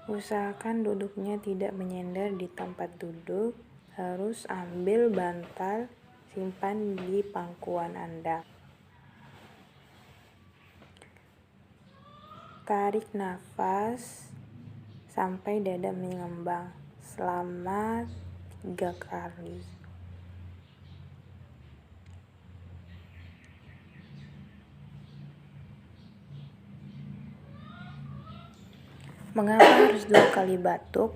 Usahakan duduknya tidak menyender di tempat duduk. Harus ambil bantal, simpan di pangkuan Anda. Tarik nafas sampai dada mengembang selama 3 kali. Mengapa harus 2 kali batuk?